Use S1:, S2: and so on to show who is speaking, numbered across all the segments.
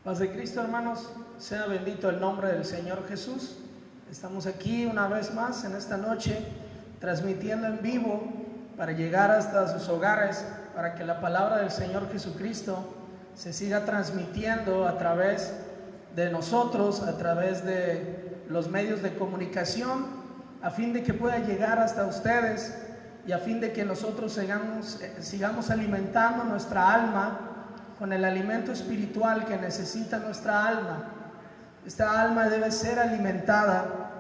S1: Paz de Cristo, hermanos, sea bendito el nombre del Señor Jesús. Estamos aquí una vez más en esta noche, transmitiendo en vivo para llegar hasta sus hogares, para que la palabra del Señor Jesucristo se siga transmitiendo a través de nosotros, a través de los medios de comunicación, a fin de que pueda llegar hasta ustedes y a fin de que nosotros sigamos alimentando nuestra alma con el alimento espiritual que necesita nuestra alma. Esta alma debe ser alimentada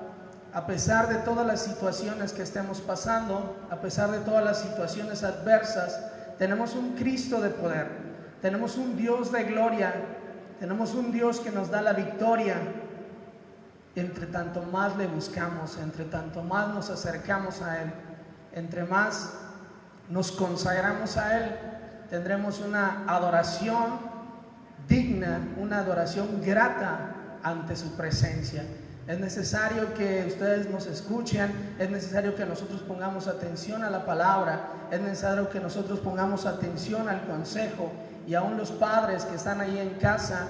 S1: a pesar de todas las situaciones que estemos pasando, a pesar de todas las situaciones adversas. Tenemos un Cristo de poder, tenemos un Dios de gloria, tenemos un Dios que nos da la victoria. Entre tanto más le buscamos, entre tanto más nos acercamos a Él, entre más nos consagramos a Él, tendremos una adoración digna, una adoración grata ante su presencia. Es necesario que ustedes nos escuchen, es necesario que nosotros pongamos atención a la palabra, es necesario que nosotros pongamos atención al consejo, y aún los padres que están ahí en casa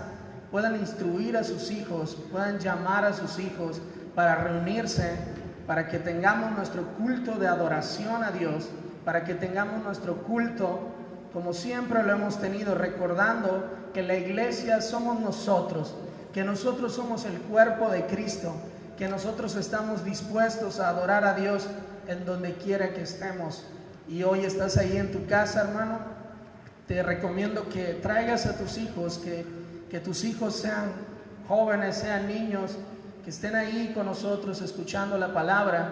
S1: puedan instruir a sus hijos, puedan llamar a sus hijos para reunirse, para que tengamos nuestro culto de adoración a Dios, para que tengamos nuestro culto como siempre lo hemos tenido, recordando que la iglesia somos nosotros, que nosotros somos el cuerpo de Cristo, que nosotros estamos dispuestos a adorar a Dios en donde quiera que estemos. Y hoy estás ahí en tu casa, hermano, te recomiendo que traigas a tus hijos, que tus hijos sean jóvenes, sean niños, que estén ahí con nosotros escuchando la palabra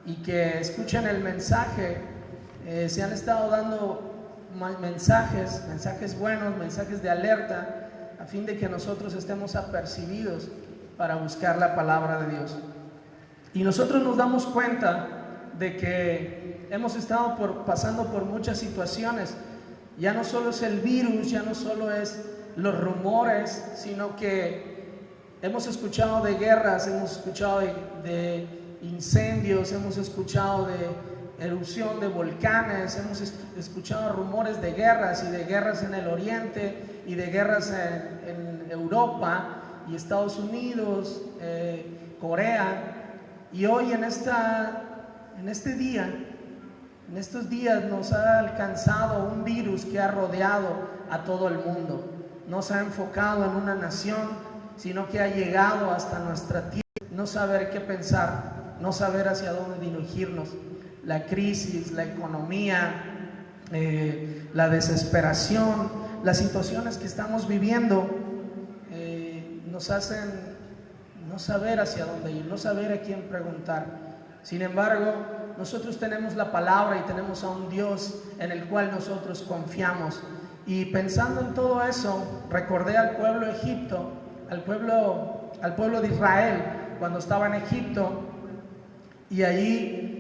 S1: y que escuchen el mensaje. Se han estado dando mensajes buenos, mensajes de alerta, a fin de que nosotros estemos apercibidos para buscar la palabra de Dios. Y nosotros nos damos cuenta de que hemos estado pasando por muchas situaciones. Ya no solo es el virus, ya no solo es los rumores, sino que hemos escuchado de guerras, hemos escuchado de incendios, hemos escuchado de erupción de volcanes, hemos escuchado rumores de guerras y de guerras en el Oriente y de guerras en Europa y Estados Unidos, Corea. Y hoy en estos días nos ha alcanzado un virus que ha rodeado a todo el mundo. No se ha enfocado en una nación, sino que ha llegado hasta nuestra tierra. No saber qué pensar, no saber hacia dónde dirigirnos. La crisis, la economía, la desesperación, las situaciones que estamos viviendo nos hacen no saber hacia dónde ir, no saber a quién preguntar. Sin embargo, nosotros tenemos la palabra y tenemos a un Dios en el cual nosotros confiamos. Y pensando en todo eso, recordé al pueblo de Egipto, al pueblo de Israel cuando estaba en Egipto, y allí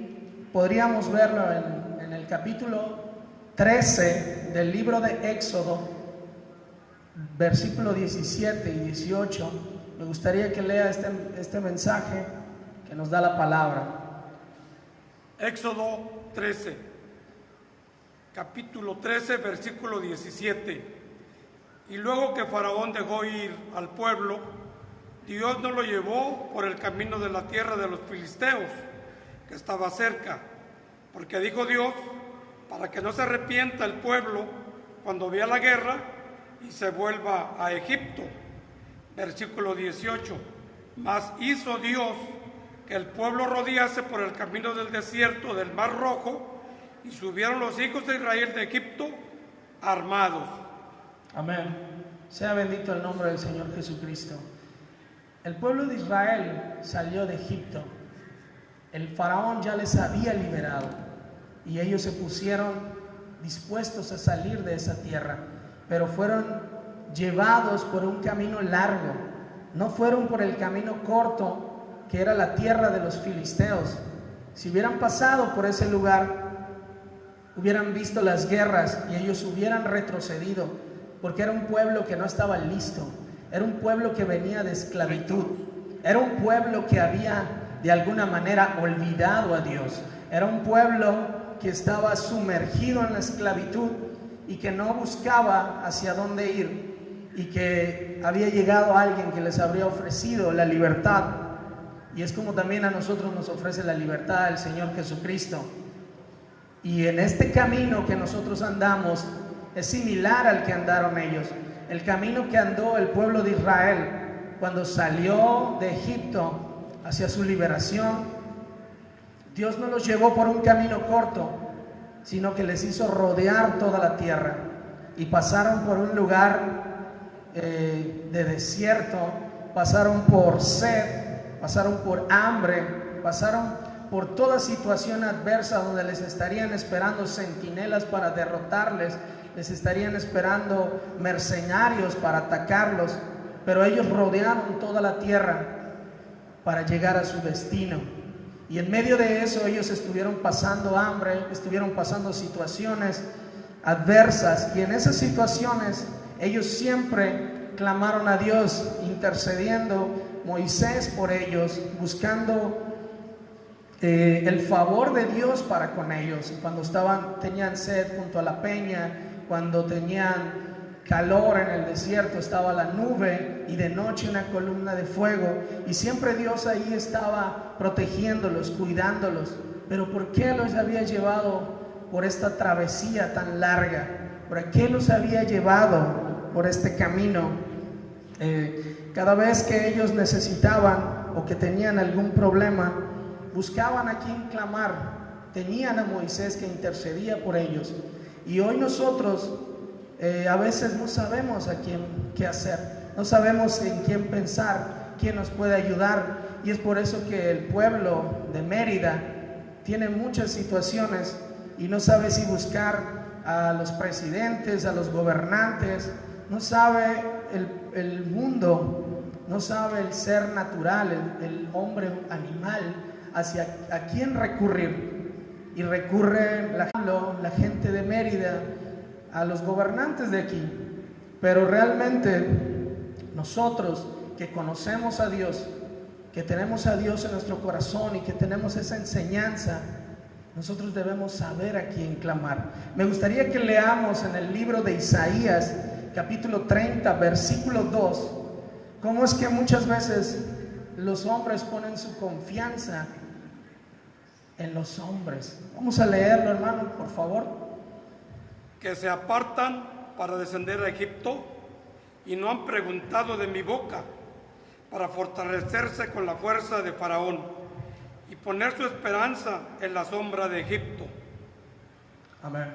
S1: podríamos verlo en el capítulo 13 del libro de Éxodo, versículo 17 y 18. Me gustaría que lea este mensaje que nos da la palabra.
S2: Éxodo 13, capítulo 13, versículo 17. Y luego que Faraón dejó ir al pueblo, Dios no lo llevó por el camino de la tierra de los filisteos, que estaba cerca, porque dijo Dios, para que no se arrepienta el pueblo cuando vea la guerra y se vuelva a Egipto. Versículo 18. Mas hizo Dios que el pueblo rodease por el camino del desierto del Mar Rojo, y subieron los hijos de Israel de Egipto armados.
S1: Amén. Sea bendito el nombre del Señor Jesucristo. El pueblo de Israel salió de Egipto. El faraón ya les había liberado y ellos se pusieron dispuestos a salir de esa tierra, pero fueron llevados por un camino largo, no fueron por el camino corto que era la tierra de los filisteos. Si hubieran pasado por ese lugar, hubieran visto las guerras y ellos hubieran retrocedido, porque era un pueblo que no estaba listo, era un pueblo que venía de esclavitud, era un pueblo que había de alguna manera olvidado a Dios, era un pueblo que estaba sumergido en la esclavitud y que no buscaba hacia dónde ir. y que había llegado alguien que les habría ofrecido la libertad. Y es como también a nosotros nos ofrece la libertad el Señor Jesucristo. Y en este camino que nosotros andamos es similar al que andaron ellos. El camino que andó el pueblo de Israel cuando salió de Egipto hacia su liberación, Dios no los llevó por un camino corto, sino que les hizo rodear toda la tierra y pasaron por un lugar de desierto, pasaron por sed, pasaron por hambre, pasaron por toda situación adversa donde les estarían esperando centinelas para derrotarles, les estarían esperando mercenarios para atacarlos, pero ellos rodearon toda la tierra para llegar a su destino. Y en medio de eso ellos estuvieron pasando hambre, estuvieron pasando situaciones adversas, y en esas situaciones ellos siempre clamaron a Dios, intercediendo, Moisés por ellos, buscando el favor de Dios para con ellos. Cuando tenían sed junto a la peña, cuando tenían calor en el desierto, estaba la nube, y de noche una columna de fuego, y siempre Dios ahí estaba protegiéndolos, cuidándolos. Pero ¿por qué los había llevado por esta travesía tan larga? ¿Por qué los había llevado por este camino? Cada vez que ellos necesitaban o que tenían algún problema, buscaban a quien clamar, tenían a Moisés que intercedía por ellos. Y hoy nosotros a veces no sabemos a quién qué hacer, no sabemos en quién pensar, quién nos puede ayudar, y es por eso que el pueblo de Mérida tiene muchas situaciones y no sabe si buscar a los presidentes, a los gobernantes, no sabe el mundo, no sabe el ser natural, el hombre animal, hacia a quién recurrir. Y recurre la gente de Mérida a los gobernantes de aquí. Pero realmente nosotros que conocemos a Dios, que tenemos a Dios en nuestro corazón y que tenemos esa enseñanza, nosotros debemos saber a quién clamar. Me gustaría que leamos en el libro de Isaías, capítulo 30, versículo 2, cómo es que muchas veces los hombres ponen su confianza en los hombres. Vamos a leerlo, hermano, por favor.
S2: Que se apartan para descender a Egipto y no han preguntado de mi boca, para fortalecerse con la fuerza de Faraón y poner su esperanza en la sombra de Egipto.
S1: Amén.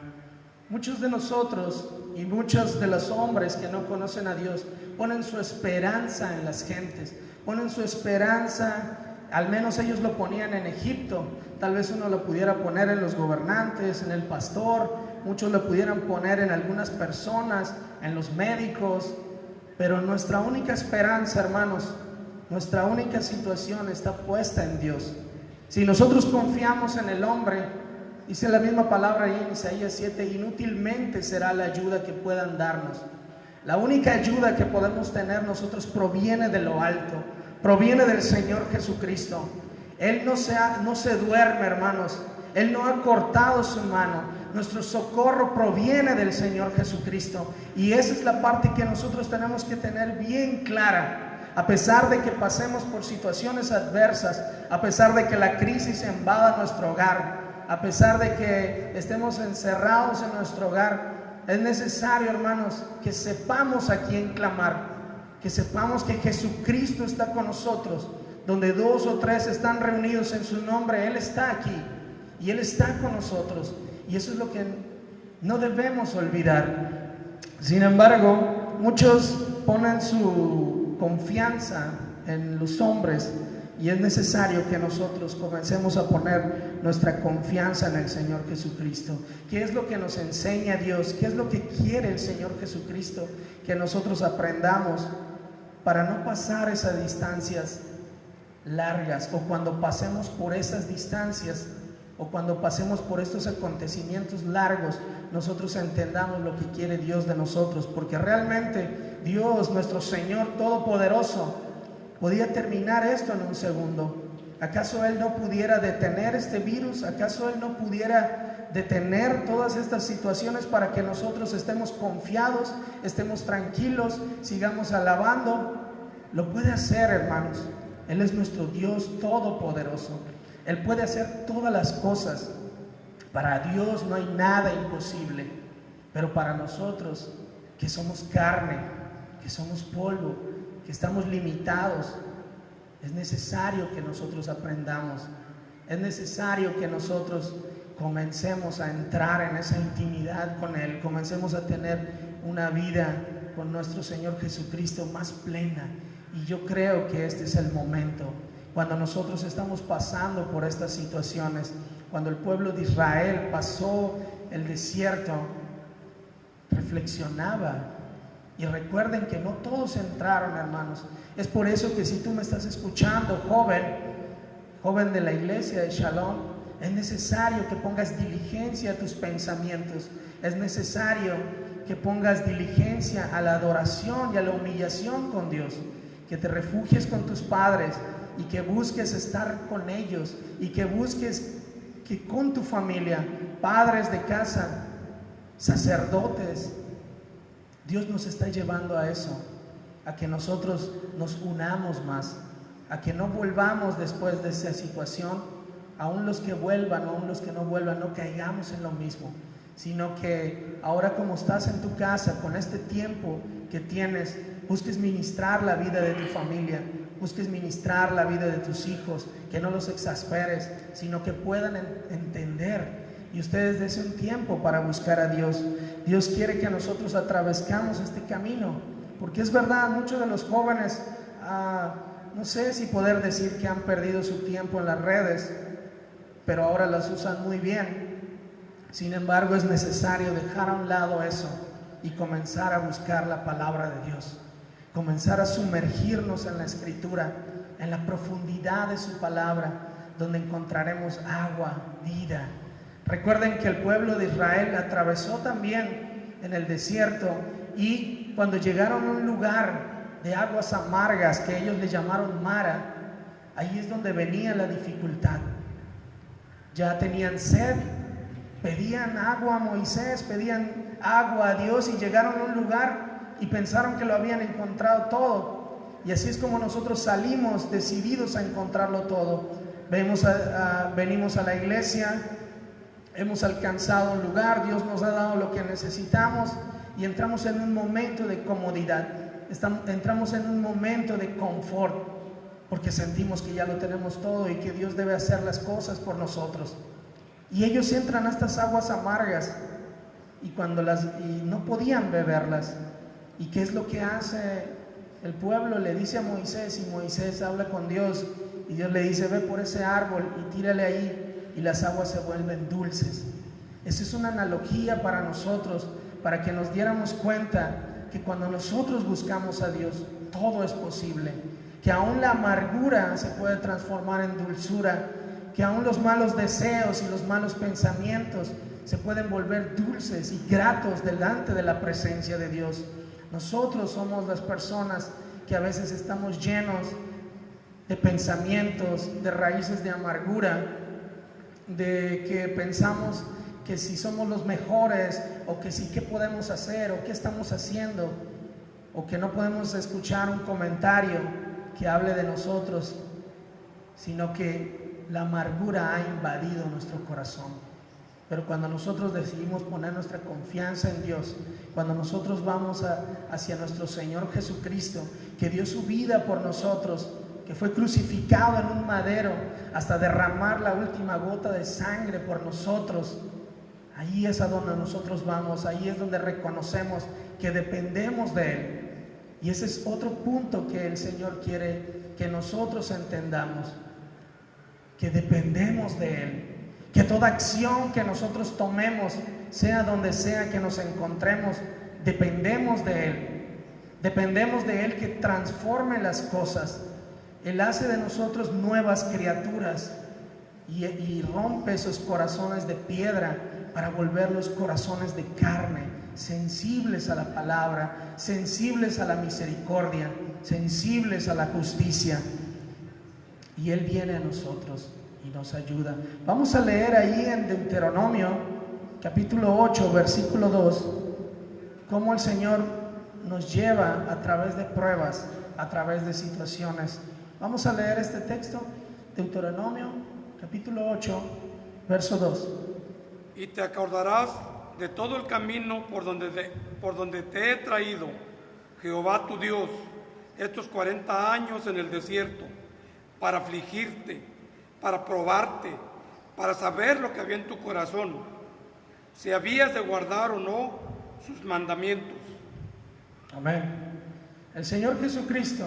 S1: Muchos de nosotros y muchos de los hombres que no conocen a Dios ponen su esperanza en las gentes, ponen su esperanza, al menos ellos lo ponían en Egipto, tal vez uno lo pudiera poner en los gobernantes, en el pastor, muchos lo pudieran poner en algunas personas, en los médicos, pero nuestra única esperanza, hermanos, nuestra única situación está puesta en Dios. Si nosotros confiamos en el hombre, dice la misma palabra ahí en Isaías 7, inútilmente será la ayuda que puedan darnos. La única ayuda que podemos tener nosotros proviene de lo alto, proviene del Señor Jesucristo. Él no se duerme, hermanos. Él no ha cortado su mano. Nuestro socorro proviene del Señor Jesucristo. Y esa es la parte que nosotros tenemos que tener bien clara. A pesar de que pasemos por situaciones adversas, a pesar de que la crisis invada nuestro hogar, a pesar de que estemos encerrados en nuestro hogar, es necesario, hermanos, que sepamos a quién clamar, que sepamos que Jesucristo está con nosotros. Donde 2 o 3 están reunidos en su nombre, Él está aquí y Él está con nosotros. Y eso es lo que no debemos olvidar. Sin embargo, muchos ponen su confianza en los hombres, y es necesario que nosotros comencemos a poner nuestra confianza en el Señor Jesucristo. ¿Qué es lo que nos enseña Dios? ¿Qué es lo que quiere el Señor Jesucristo? Que nosotros aprendamos para no pasar esas distancias largas, o cuando pasemos por esas distancias, o cuando pasemos por estos acontecimientos largos, nosotros entendamos lo que quiere Dios de nosotros, porque realmente Dios, nuestro Señor Todopoderoso, podía terminar esto en un segundo. ¿Acaso Él no pudiera detener este virus? ¿Acaso Él no pudiera detener todas estas situaciones para que nosotros estemos confiados, estemos tranquilos, sigamos alabando. Lo puede hacer, hermanos. Él es nuestro Dios todopoderoso. Él puede hacer todas las cosas. Para Dios no hay nada imposible. Pero para nosotros, que somos carne, que somos polvo, que estamos limitados, es necesario que nosotros aprendamos. Es necesario que nosotros comencemos a entrar en esa intimidad con Él, comencemos a tener una vida con nuestro Señor Jesucristo más plena. Y yo creo que este es el momento, cuando nosotros estamos pasando por estas situaciones, cuando el pueblo de Israel pasó el desierto, reflexionaba. Y recuerden que no todos entraron, hermanos. Es por eso que si tú me estás escuchando, joven de la iglesia de Shalom, es necesario que pongas diligencia a tus pensamientos. Es necesario que pongas diligencia a la adoración y a la humillación con Dios. Que te refugies con tus padres y que busques estar con ellos y que busques que con tu familia, padres de casa, sacerdotes, Dios nos está llevando a eso, a que nosotros nos unamos más, a que no volvamos después de esa situación, aún los que vuelvan o aún los que no vuelvan, no caigamos en lo mismo, sino que ahora como estás en tu casa, con este tiempo que tienes, busques ministrar la vida de tu familia, busques ministrar la vida de tus hijos, que no los exasperes, sino que puedan entender. Y ustedes dense un tiempo para buscar a Dios. Dios quiere que nosotros atravescamos este camino, porque es verdad, muchos de los jóvenes, no sé si poder decir que han perdido su tiempo en las redes, pero ahora las usan muy bien. Sin embargo, es necesario dejar a un lado eso y comenzar a buscar la palabra de Dios, comenzar a sumergirnos en la Escritura, en la profundidad de su palabra, donde encontraremos agua, vida. Recuerden que el pueblo de Israel atravesó también en el desierto, y cuando llegaron a un lugar de aguas amargas que ellos le llamaron Mara, ahí es donde venía la dificultad. Ya tenían sed, pedían agua a Moisés, pedían agua a Dios, y llegaron a un lugar y pensaron que lo habían encontrado todo. Y así es como nosotros salimos decididos a encontrarlo todo. Venimos a la iglesia, hemos alcanzado un lugar, Dios nos ha dado lo que necesitamos y entramos en un momento de comodidad, entramos en un momento de confort, porque sentimos que ya lo tenemos todo y que Dios debe hacer las cosas por nosotros. Y ellos entran a estas aguas amargas y no podían beberlas. ¿Y qué es lo que hace el pueblo? Le dice a Moisés, y Moisés habla con Dios, y Dios le dice: ve por ese árbol y tírale ahí, y las aguas se vuelven dulces. Esa es una analogía para nosotros, para que nos diéramos cuenta que cuando nosotros buscamos a Dios, todo es posible, que aún la amargura se puede transformar en dulzura, que aún los malos deseos y los malos pensamientos se pueden volver dulces y gratos delante de la presencia de Dios. Nosotros somos las personas que a veces estamos llenos de pensamientos, de raíces de amargura, de que pensamos que si somos los mejores, o que si qué podemos hacer, o qué estamos haciendo, o que no podemos escuchar un comentario que hable de nosotros, sino que la amargura ha invadido nuestro corazón. Pero cuando nosotros decidimos poner nuestra confianza en Dios, cuando nosotros vamos hacia nuestro Señor Jesucristo, que dio su vida por nosotros, que fue crucificado en un madero hasta derramar la última gota de sangre por nosotros, ahí es a donde nosotros vamos, ahí es donde reconocemos que dependemos de Él. Y ese es otro punto que el Señor quiere que nosotros entendamos, que dependemos de Él, que toda acción que nosotros tomemos, sea donde sea que nos encontremos, dependemos de Él que transforme las cosas. Él hace de nosotros nuevas criaturas y rompe esos corazones de piedra para volverlos corazones de carne, sensibles a la palabra, sensibles a la misericordia, sensibles a la justicia. Y Él viene a nosotros y nos ayuda. Vamos a leer ahí en Deuteronomio capítulo 8, versículo 2, cómo el Señor nos lleva a través de pruebas, a través de situaciones. Vamos a leer este texto, Deuteronomio, capítulo 8, verso 2.
S2: Y te acordarás de todo el camino por donde te he traído, Jehová tu Dios, estos 40 años en el desierto, para afligirte, para probarte, para saber lo que había en tu corazón, si habías de guardar o no sus mandamientos.
S1: Amén. El Señor Jesucristo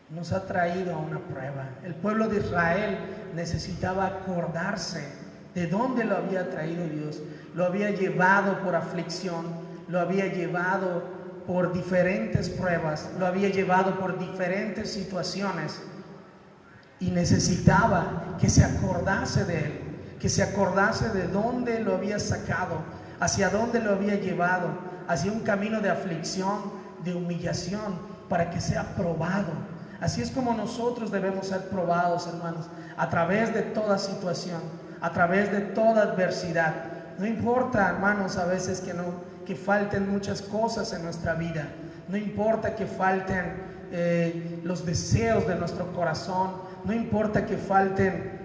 S1: nos ha traído a una prueba. El pueblo de Israel necesitaba acordarse de dónde lo había traído Dios. Lo había llevado por aflicción, lo había llevado por diferentes pruebas, lo había llevado por diferentes situaciones, y necesitaba que se acordase de él, que se acordase de dónde lo había sacado, hacia dónde lo había llevado, hacia un camino de aflicción, de humillación, para que sea probado. Así es como nosotros debemos ser probados, hermanos, a través de toda situación, a través de toda adversidad. No importa, hermanos, a veces que falten muchas cosas en nuestra vida. No importa que falten los deseos de nuestro corazón. No importa que falten,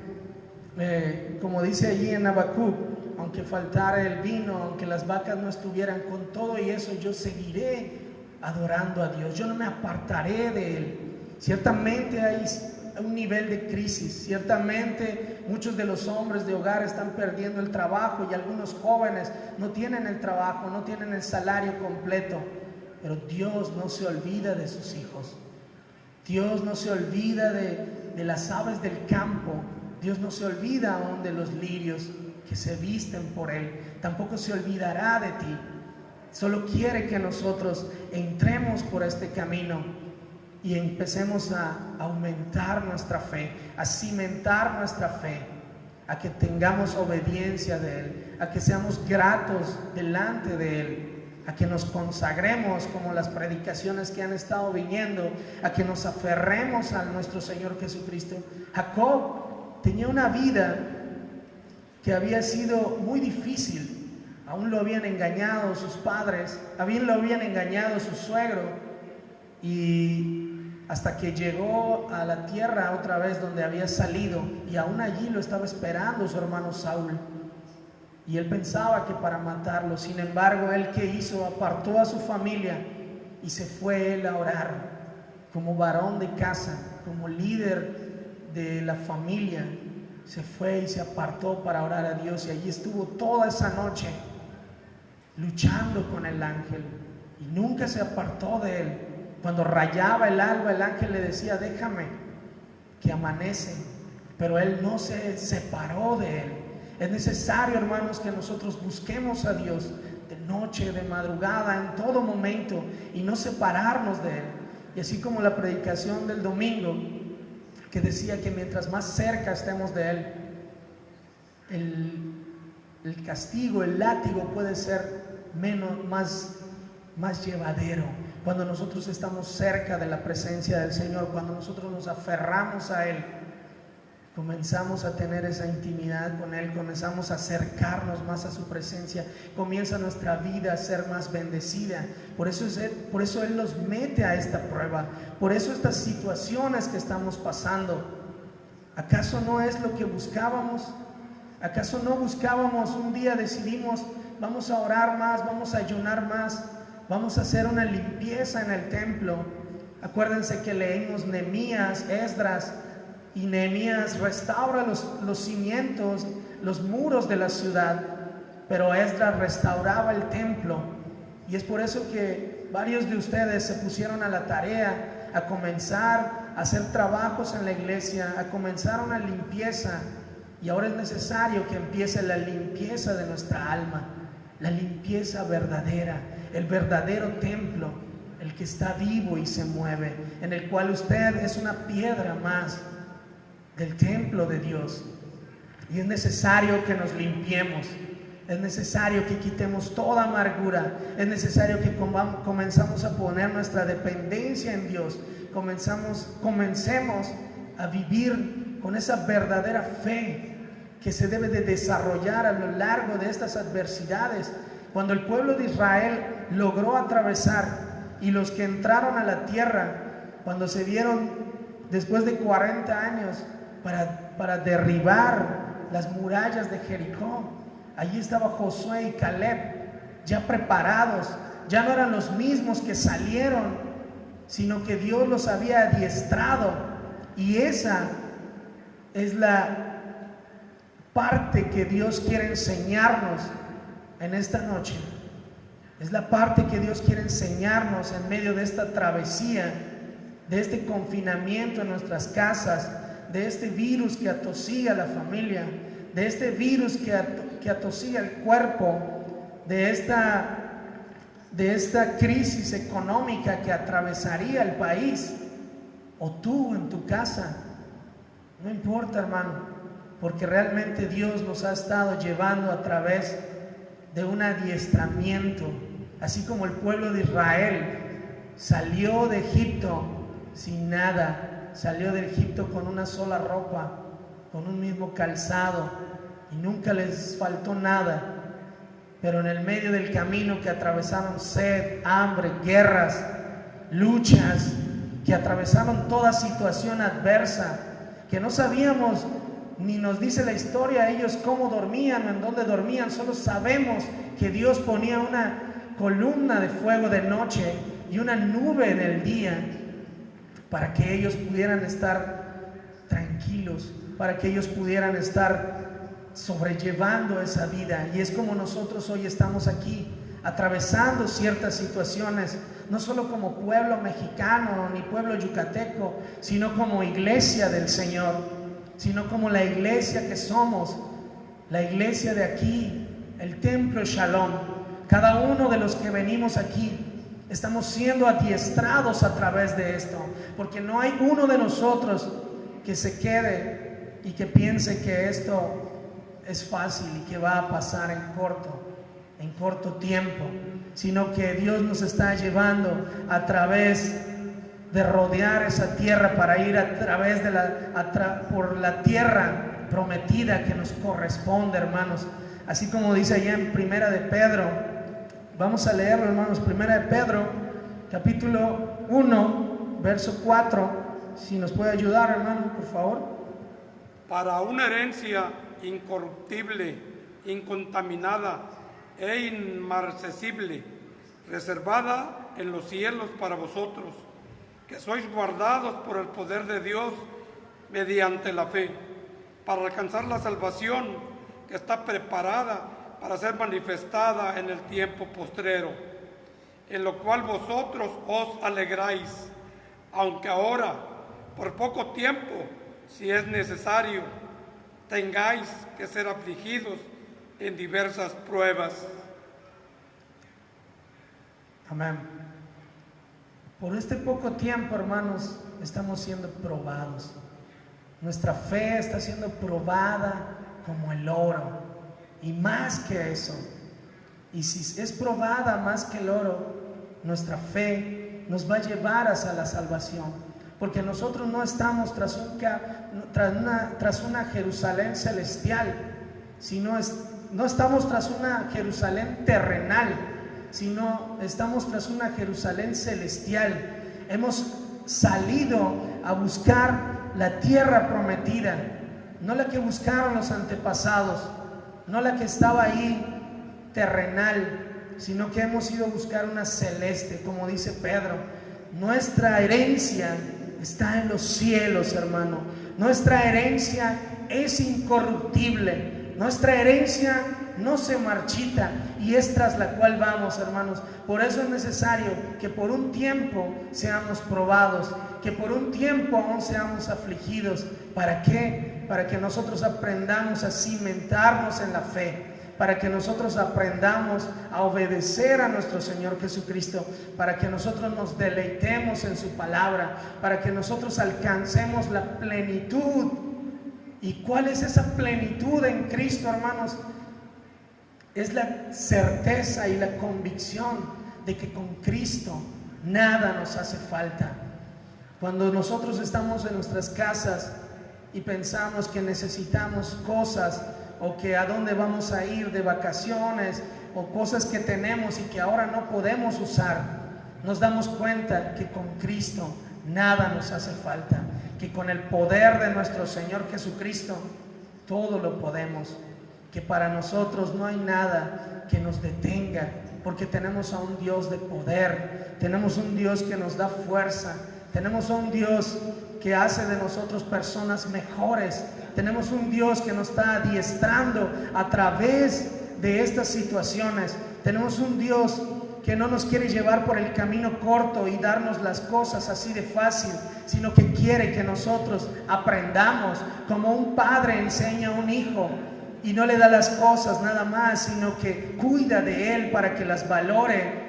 S1: como dice allí en Habacuc, aunque faltara el vino, aunque las vacas no estuvieran, con todo y eso yo seguiré adorando a Dios. Yo no me apartaré de Él. Ciertamente hay un nivel de crisis. Ciertamente muchos de los hombres de hogar están perdiendo el trabajo y algunos jóvenes no tienen el trabajo, no tienen el salario completo. Pero Dios no se olvida de sus hijos. Dios no se olvida de las aves del campo. Dios no se olvida aún de los lirios que se visten por Él. Tampoco se olvidará de ti. Solo quiere que nosotros entremos por este camino y empecemos a aumentar nuestra fe, a cimentar nuestra fe, a que tengamos obediencia de Él, a que seamos gratos delante de Él, a que nos consagremos como las predicaciones que han estado viniendo, a que nos aferremos a nuestro Señor Jesucristo. Jacob tenía una vida que había sido muy difícil. Aún lo habían engañado sus padres, lo habían engañado su suegro, y hasta que llegó a la tierra otra vez donde había salido, y aún allí lo estaba esperando su hermano Saúl, y él pensaba que para matarlo. Sin embargo, él, ¿qué hizo? Apartó a su familia y se fue él a orar como varón de casa, como líder de la familia. Se fue y se apartó para orar a Dios, y allí estuvo toda esa noche luchando con el ángel, y nunca se apartó de él. Cuando rayaba el alba, el ángel le decía: déjame que amanece, pero él no se separó de él. Es necesario, hermanos, que nosotros busquemos a Dios de noche, de madrugada, en todo momento, y no separarnos de Él. Y así como la predicación del domingo, que decía que mientras más cerca estemos de Él, el castigo, el látigo puede ser más llevadero. Cuando nosotros estamos cerca de la presencia del Señor, cuando nosotros nos aferramos a Él, comenzamos a tener esa intimidad con Él, comenzamos a acercarnos más a su presencia, comienza nuestra vida a ser más bendecida. Por eso Él nos mete a esta prueba, por eso estas situaciones que estamos pasando. ¿Acaso no es lo que buscábamos? ¿Acaso no buscábamos? Un día decidimos: vamos a orar más, vamos a ayunar más, vamos a hacer una limpieza en el templo. Acuérdense que leímos Nehemías, Esdras, y Nehemías restaura los cimientos, los muros de la ciudad, pero Esdras restauraba el templo. Y es por eso que varios de ustedes se pusieron a la tarea a comenzar a hacer trabajos en la iglesia, a comenzar una limpieza. Y ahora es necesario que empiece la limpieza de nuestra alma, la limpieza verdadera, el verdadero templo, el que está vivo y se mueve, en el cual usted es una piedra más del templo de Dios. Y es necesario que nos limpiemos, es necesario que quitemos toda amargura, es necesario que comenzamos a poner nuestra dependencia en Dios, comencemos a vivir con esa verdadera fe, que se debe de desarrollar a lo largo de estas adversidades. Cuando el pueblo de Israel logró atravesar, y los que entraron a la tierra, cuando se vieron después de 40 años para derribar las murallas de Jericó, allí estaba Josué y Caleb ya preparados. Ya no eran los mismos que salieron, sino que Dios los había adiestrado. Y esa es la parte que Dios quiere enseñarnos en esta noche. Es la parte que Dios quiere enseñarnos en medio de esta travesía, de este confinamiento en nuestras casas, de este virus que atosiga la familia, de este virus que atosiga el cuerpo, de esta crisis económica que atravesaría el país, o tú en tu casa. No importa, hermano, porque realmente Dios nos ha estado llevando a través de un adiestramiento, así como el pueblo de Israel salió de Egipto sin nada, salió de Egipto con una sola ropa, con un mismo calzado, y nunca les faltó nada. Pero en el medio del camino que atravesaron sed, hambre, guerras, luchas, que atravesaron toda situación adversa, que no sabíamos, ni nos dice la historia ellos cómo dormían o en dónde dormían. Solo sabemos que Dios ponía una columna de fuego de noche y una nube en el día para que ellos pudieran estar tranquilos, para que ellos pudieran estar sobrellevando esa vida. Y es como nosotros hoy estamos aquí atravesando ciertas situaciones, no solo como pueblo mexicano ni pueblo yucateco, sino como iglesia del Señor, sino como la iglesia que somos, la iglesia de aquí, el templo Shalom. Cada uno de los que venimos aquí estamos siendo adiestrados a través de esto, porque no hay uno de nosotros que se quede y que piense que esto es fácil y que va a pasar en corto tiempo, sino que Dios nos está llevando a través de rodear esa tierra para ir a través de por la tierra prometida que nos corresponde, hermanos. Así como dice allá en Primera de Pedro, vamos a leerlo, hermanos. Primera de Pedro, capítulo 1, verso 4. Si nos puede ayudar, hermano, por favor.
S2: Para una herencia incorruptible, incontaminada e inmarcesible, reservada en los cielos para vosotros, que sois guardados por el poder de Dios mediante la fe, para alcanzar la salvación que está preparada para ser manifestada en el tiempo postrero, en lo cual vosotros os alegráis, aunque ahora, por poco tiempo, si es necesario, tengáis que ser afligidos en diversas pruebas.
S1: Amén. Por este poco tiempo, hermanos, estamos siendo probados. Nuestra fe está siendo probada como el oro, y más que eso. Y si es probada más que el oro, nuestra fe nos va a llevar hacia la salvación, porque nosotros no estamos tras una Jerusalén celestial, no estamos tras una Jerusalén terrenal, sino estamos tras una Jerusalén celestial. Hemos salido a buscar la tierra prometida, no la que buscaron los antepasados, no la que estaba ahí terrenal, sino que hemos ido a buscar una celeste, como dice Pedro. Nuestra herencia está en los cielos, hermano. Nuestra herencia es incorruptible, nuestra herencia no se marchita, y es tras la cual vamos, hermanos. Por eso es necesario que por un tiempo seamos probados, que por un tiempo aún seamos afligidos. ¿Para qué? Para que nosotros aprendamos a cimentarnos en la fe, para que nosotros aprendamos a obedecer a nuestro Señor Jesucristo, para que nosotros nos deleitemos en su palabra, para que nosotros alcancemos la plenitud. ¿Y cuál es esa plenitud en Cristo, hermanos? Es la certeza y la convicción de que con Cristo nada nos hace falta. Cuando nosotros estamos en nuestras casas y pensamos que necesitamos cosas o que a dónde vamos a ir de vacaciones o cosas que tenemos y que ahora no podemos usar, nos damos cuenta que con Cristo nada nos hace falta, que con el poder de nuestro Señor Jesucristo todo lo podemos, que para nosotros no hay nada que nos detenga, porque tenemos a un Dios de poder, tenemos un Dios que nos da fuerza, tenemos a un Dios que hace de nosotros personas mejores, tenemos un Dios que nos está adiestrando a través de estas situaciones, tenemos un Dios que no nos quiere llevar por el camino corto y darnos las cosas así de fácil, sino que quiere que nosotros aprendamos como un padre enseña a un hijo y no le da las cosas nada más, sino que cuida de él para que las valore.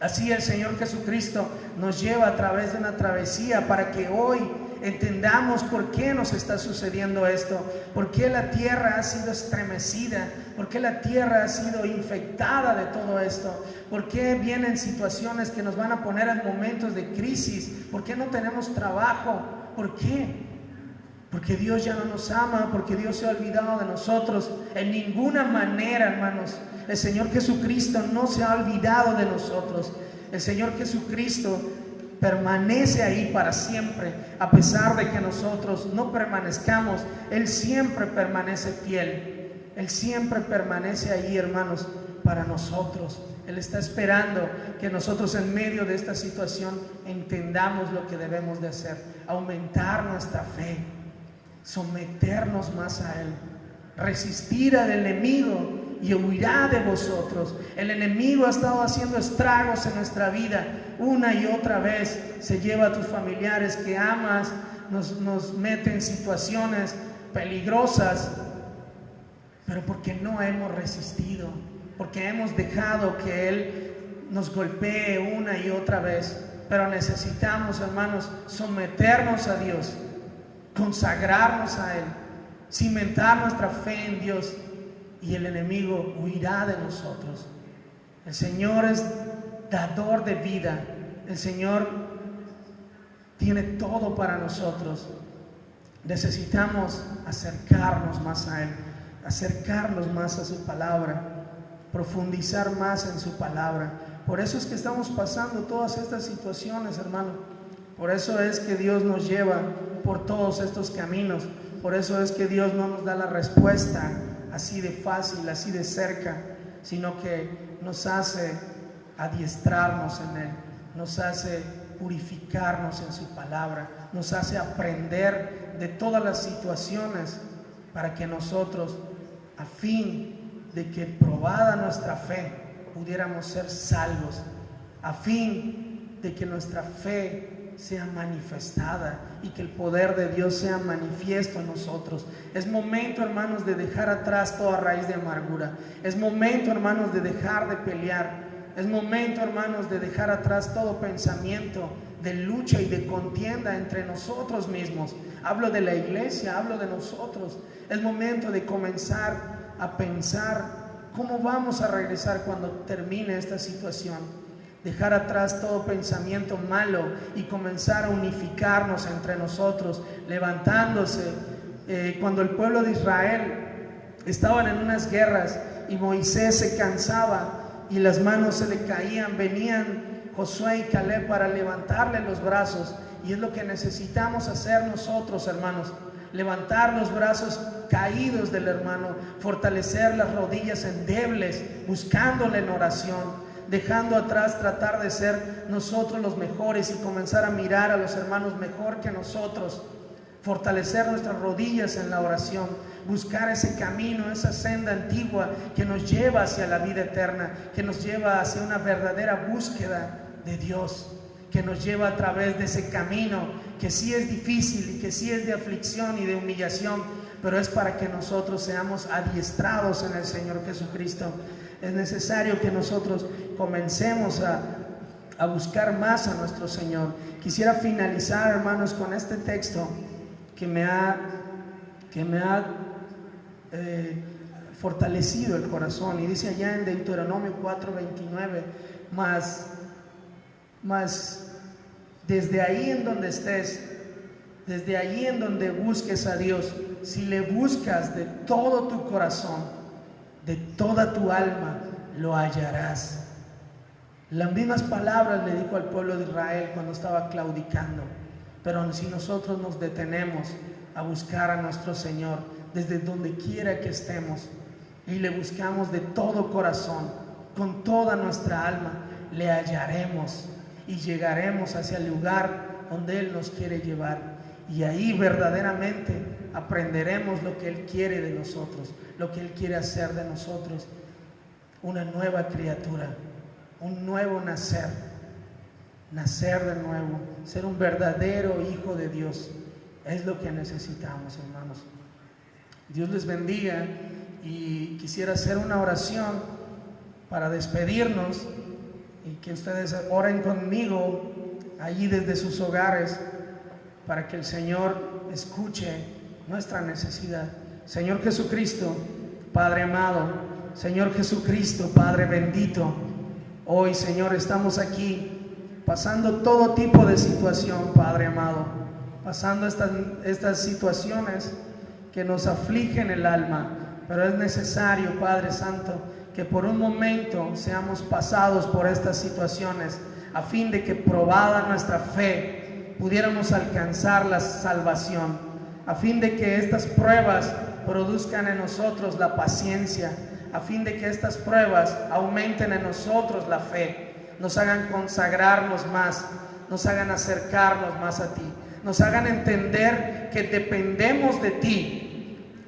S1: Así el Señor Jesucristo nos lleva a través de una travesía para que hoy entendamos por qué nos está sucediendo esto, por qué la tierra ha sido estremecida, por qué la tierra ha sido infectada de todo esto, por qué vienen situaciones que nos van a poner en momentos de crisis, por qué no tenemos trabajo, por qué. Porque Dios ya no nos ama, porque Dios se ha olvidado de nosotros. En ninguna manera, hermanos, el Señor Jesucristo no se ha olvidado de nosotros. El Señor Jesucristo permanece ahí para siempre, a pesar de que nosotros no permanezcamos. Él siempre permanece fiel. Él siempre permanece ahí, hermanos, para nosotros. Él está esperando que nosotros en medio de esta situación entendamos lo que debemos de hacer, aumentar nuestra fe, someternos más a Él, resistir al enemigo y huirá de vosotros. El enemigo ha estado haciendo estragos en nuestra vida una y otra vez. Se lleva a tus familiares que amas, nos mete en situaciones peligrosas, pero porque no hemos resistido, porque hemos dejado que Él nos golpee una y otra vez. Pero necesitamos, hermanos, someternos a Dios, consagrarnos a Él, cimentar nuestra fe en Dios, y el enemigo huirá de nosotros. El Señor es dador de vida. El Señor tiene todo para nosotros. Necesitamos acercarnos más a Él, acercarnos más a su palabra, profundizar más en su palabra. Por eso es que estamos pasando todas estas situaciones, hermano. Por eso es que Dios nos lleva por todos estos caminos. Por eso es que Dios no nos da la respuesta así de fácil, así de cerca, sino que nos hace adiestrarnos en Él, nos hace purificarnos en su palabra, nos hace aprender de todas las situaciones para que nosotros, a fin de que probada nuestra fe, pudiéramos ser salvos, a fin de que nuestra fe sea manifestada y que el poder de Dios sea manifiesto en nosotros. Es momento, hermanos, de dejar atrás toda raíz de amargura. Es momento, hermanos, de dejar de pelear. Es momento, hermanos, de dejar atrás todo pensamiento de lucha y de contienda entre nosotros mismos. Hablo de la iglesia, hablo de nosotros. Es momento de comenzar a pensar cómo vamos a regresar cuando termine esta situación. Dejar atrás todo pensamiento malo y comenzar a unificarnos entre nosotros, levantándose. Cuando el pueblo de Israel estaban en unas guerras y Moisés se cansaba y las manos se le caían, venían Josué y Caleb para levantarle los brazos. Y es lo que necesitamos hacer nosotros, hermanos: levantar los brazos caídos del hermano, fortalecer las rodillas endebles, buscándole en oración, dejando atrás tratar de ser nosotros los mejores y comenzar a mirar a los hermanos mejor que nosotros, fortalecer nuestras rodillas en la oración, buscar ese camino, esa senda antigua que nos lleva hacia la vida eterna, que nos lleva hacia una verdadera búsqueda de Dios, que nos lleva a través de ese camino que sí es difícil y que sí es de aflicción y de humillación, pero es para que nosotros seamos adiestrados en el Señor Jesucristo. Es necesario que nosotros comencemos a buscar más a nuestro Señor. Quisiera finalizar, hermanos, con este texto que me ha fortalecido el corazón, y dice allá en Deuteronomio 4:29: mas desde ahí en donde estés, Desde allí en donde busques a Dios, si le buscas de todo tu corazón, de toda tu alma, lo hallarás. Las mismas palabras le dijo al pueblo de Israel cuando estaba claudicando. Pero si nosotros nos detenemos a buscar a nuestro Señor desde donde quiera que estemos y le buscamos de todo corazón, con toda nuestra alma, le hallaremos y llegaremos hacia el lugar donde Él nos quiere llevar. Y ahí verdaderamente aprenderemos lo que Él quiere de nosotros, lo que Él quiere hacer de nosotros. Una nueva criatura, un nuevo nacer, nacer de nuevo, ser un verdadero hijo de Dios. Es lo que necesitamos, hermanos. Dios les bendiga, y quisiera hacer una oración para despedirnos y que ustedes oren conmigo allí desde sus hogares para que el Señor escuche nuestra necesidad. Señor Jesucristo, Padre amado, Señor Jesucristo, Padre bendito, hoy, Señor, estamos aquí pasando todo tipo de situación, Padre amado, pasando estas situaciones que nos afligen el alma, pero es necesario, Padre Santo, que por un momento seamos pasados por estas situaciones a fin de que, probada nuestra fe, pudiéramos alcanzar la salvación, a fin de que estas pruebas produzcan en nosotros la paciencia, a fin de que estas pruebas aumenten en nosotros la fe, nos hagan consagrarnos más, nos hagan acercarnos más a ti, nos hagan entender que dependemos de ti,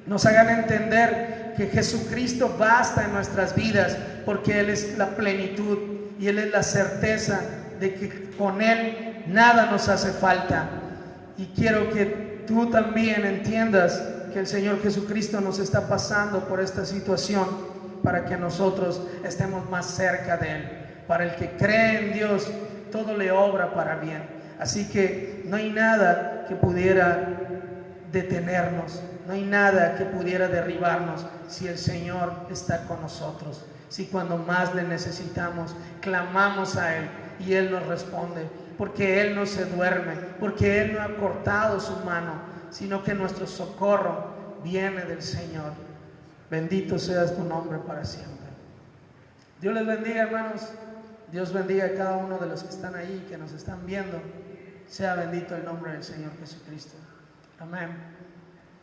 S1: nos hagan entender que Jesucristo basta en nuestras vidas, porque Él es la plenitud y Él es la certeza de que con Él nada nos hace falta. Y quiero que tú también entiendas que el Señor Jesucristo nos está pasando por esta situación para que nosotros estemos más cerca de Él. Para el que cree en Dios, todo le obra para bien. Así que no hay nada que pudiera detenernos, no hay nada que pudiera derribarnos si el Señor está con nosotros. Si cuando más le necesitamos, clamamos a Él y Él nos responde, porque Él no se duerme, porque Él no ha cortado su mano, sino que nuestro socorro viene del Señor. Bendito seas tu nombre para siempre. Dios les bendiga, hermanos. Dios bendiga a cada uno de los que están ahí, que nos están viendo. Sea bendito el nombre del Señor Jesucristo. Amén.